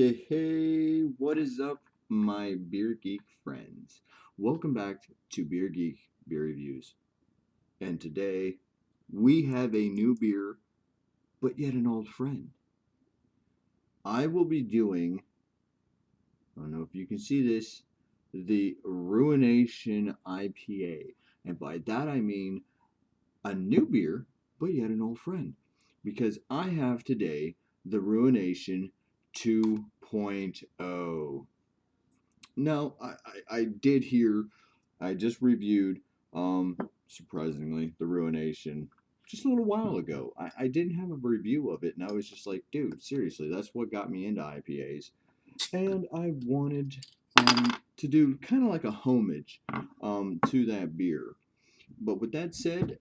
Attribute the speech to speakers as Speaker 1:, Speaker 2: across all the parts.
Speaker 1: Hey, what is up, my beer geek friends? Welcome back to Beer Geek Beer Reviews. And today we have a new beer, but yet an old friend. I will be doing, I don't know if you can see this, the Ruination IPA. And by that I mean a new beer, but yet an old friend. Because I have today the Ruination 2.0. No, I did hear, I just reviewed, surprisingly, The Ruination just a little while ago. I didn't have a review of it, and I was just like, dude, seriously, that's what got me into IPAs. And I wanted to do kind of like a homage to that beer. But with that said,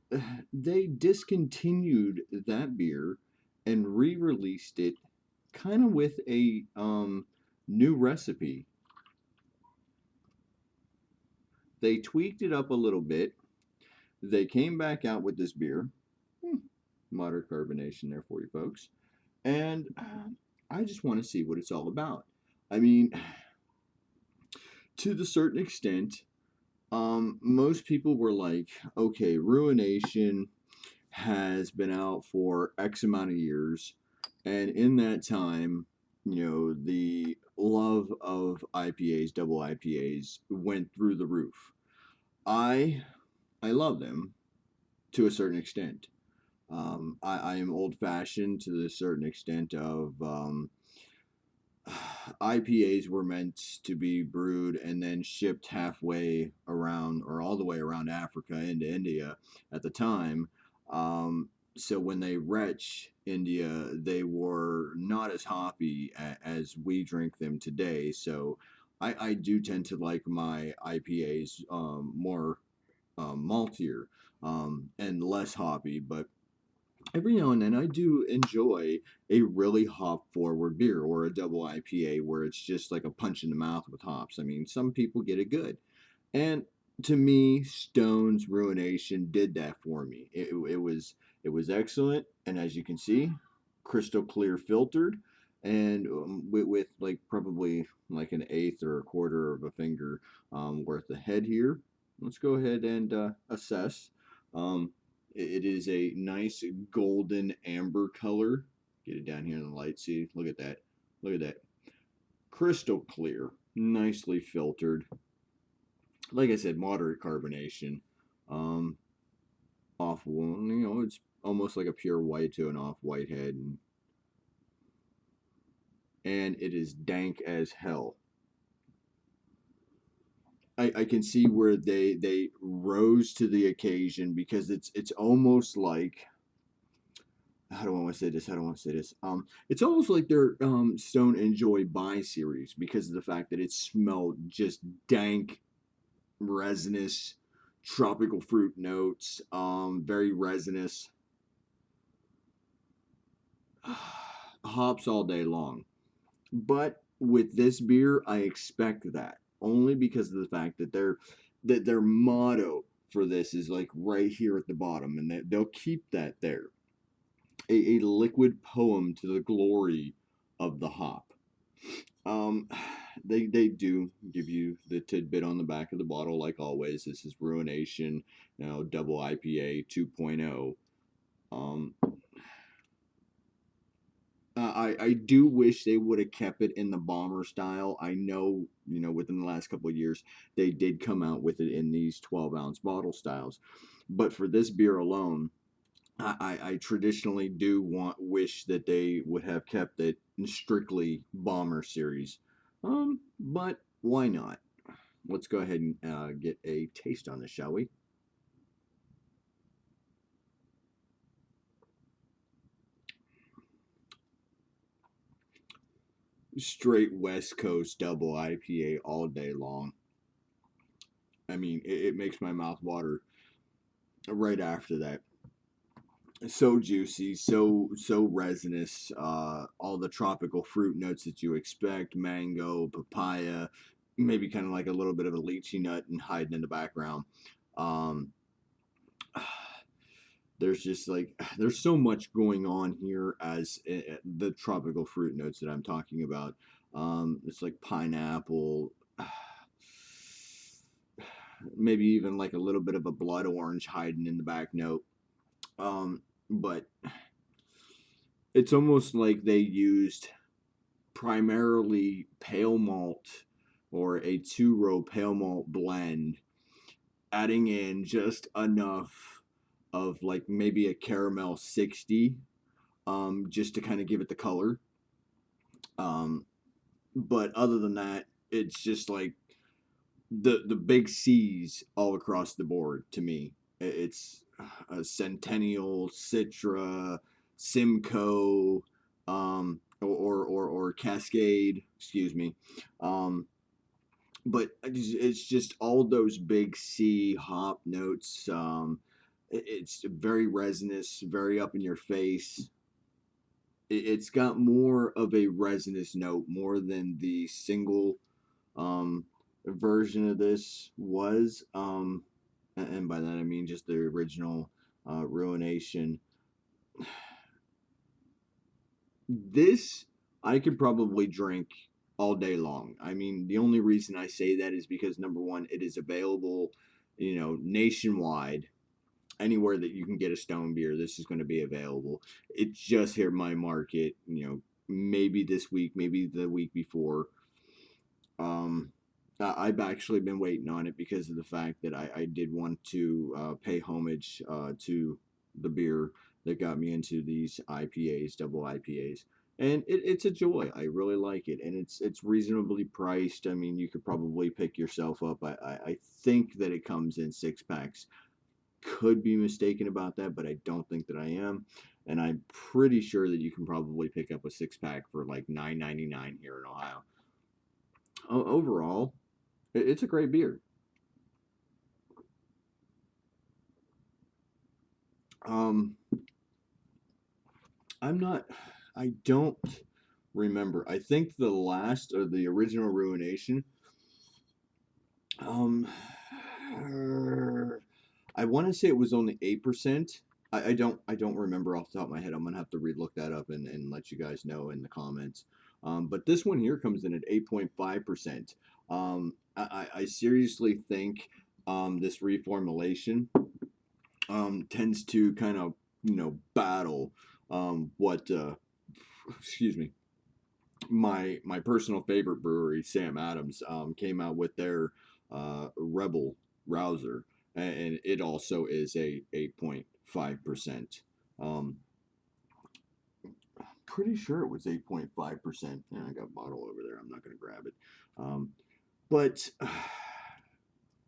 Speaker 1: they discontinued that beer and re released it kind of with a new recipe. They tweaked it up a little bit. They came back out with this beer. Moderate carbonation there for you folks. And I just want to see what it's all about. I mean, to the certain extent, most people were like, okay, Ruination has been out for X amount of years. And in that time, the love of IPAs, double IPAs, went through the roof. I I love them to a certain extent. I am old fashioned to the certain extent of IPAs were meant to be brewed and then shipped halfway around or all the way around Africa into India at the time. So when they retch India, they were not as hoppy as we drink them today. So I do tend to like my IPAs more maltier and less hoppy, but every now and then I do enjoy a really hop forward beer or a double IPA where it's just like a punch in the mouth with hops. I mean, some people get it good. And to me, Stone's Ruination did that for me. It was excellent, and as you can see, crystal clear filtered, and with like probably like an eighth or a quarter of a finger worth of head here. Let's go ahead and assess. Um, it is a nice golden amber color. Get it down here in the light. See, look at that. Look at that. Crystal clear, nicely filtered. Like I said, moderate carbonation. Um, Off one, it's almost like a pure white to an off white head, and it is dank as hell. I can see where they rose to the occasion because it's almost like, how do I want to say this? How do I want to say this? It's almost like their Stone Enjoy Buy series because of the fact that it smelled just dank, resinous, tropical fruit notes, very resinous, hops all day long. But with this beer, I expect that only because of the fact that their motto for this is like right here at the bottom, and they'll keep that there. A liquid poem to the glory of the hop. Um, they do give you the tidbit on the back of the bottle, like always. This is Ruination, double IPA 2.0. Um, I do wish they would have kept it in the bomber style. I know, within the last couple of years, they did come out with it in these 12-ounce bottle styles. But for this beer alone, I traditionally do wish that they would have kept it strictly bomber series. But why not? Let's go ahead and get a taste on this, shall we? Straight West Coast double IPA all day long. I mean, it makes my mouth water right after that. So juicy, so resinous. All the tropical fruit notes that you expect: mango, papaya, maybe kind of like a little bit of a lychee nut and hiding in the background. Um, there's just like there's so much going on here as the tropical fruit notes that I'm talking about. It's like pineapple, maybe even like a little bit of a blood orange hiding in the back note. But it's almost like they used primarily pale malt or a two-row pale malt blend, adding in just enough of like maybe a caramel 60, just to kind of give it the color. Um, but other than that, it's just like the big C's all across the board to me. It's a Centennial, Citra, Simcoe, or Cascade. Excuse me. But it's just all those big C hop notes. It's very resinous, very up in your face. It's got more of a resinous note, more than the single um, version of this was. And by that I mean just the original Ruination. This I could probably drink all day long. I mean, the only reason I say that is because number one, it is available, nationwide. Anywhere that you can get a stone beer, this is going to be available. It's just hit my market, maybe this week, maybe the week before. Um, I've actually been waiting on it because of the fact that I did want to pay homage to the beer that got me into these IPAs, double IPAs. And it's a joy. I really like it, and it's reasonably priced. I mean, you could probably pick yourself up. I think that it comes in 6 packs. Could be mistaken about that, but I don't think that I am. And I'm pretty sure that you can probably pick up a 6 pack for like $9.99 here in Ohio. Overall, it's a great beer. Um, I'm not. I don't remember. I think the last or the original Ruination. Um, I want to say it was only 8%. I don't. I don't remember off the top of my head. I'm gonna have to relook that up and let you guys know in the comments. But this one here comes in at 8.5%. I seriously think this reformulation tends to kind of battle what excuse me, my personal favorite brewery, Sam Adams, came out with their Rebel Rouser, and it also is a 8.5%. Pretty sure it was 8.5%. Yeah, I got a bottle over there. I'm not gonna grab it. But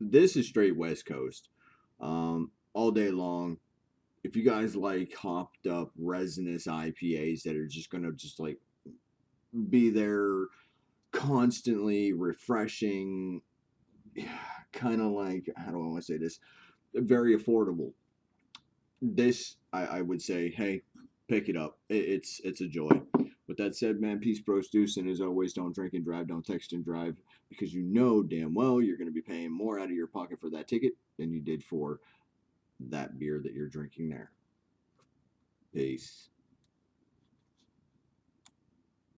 Speaker 1: this is straight West Coast, all day long. If you guys like hopped up resinous IPAs that are just gonna just like be there constantly refreshing, kind of like, how do I want to say this, very affordable. This I would say, hey, pick it up. It's a joy. With that said, man, peace, bros, deuce, and as always, don't drink and drive, don't text and drive, because you know damn well you're going to be paying more out of your pocket for that ticket than you did for that beer that you're drinking there. Peace.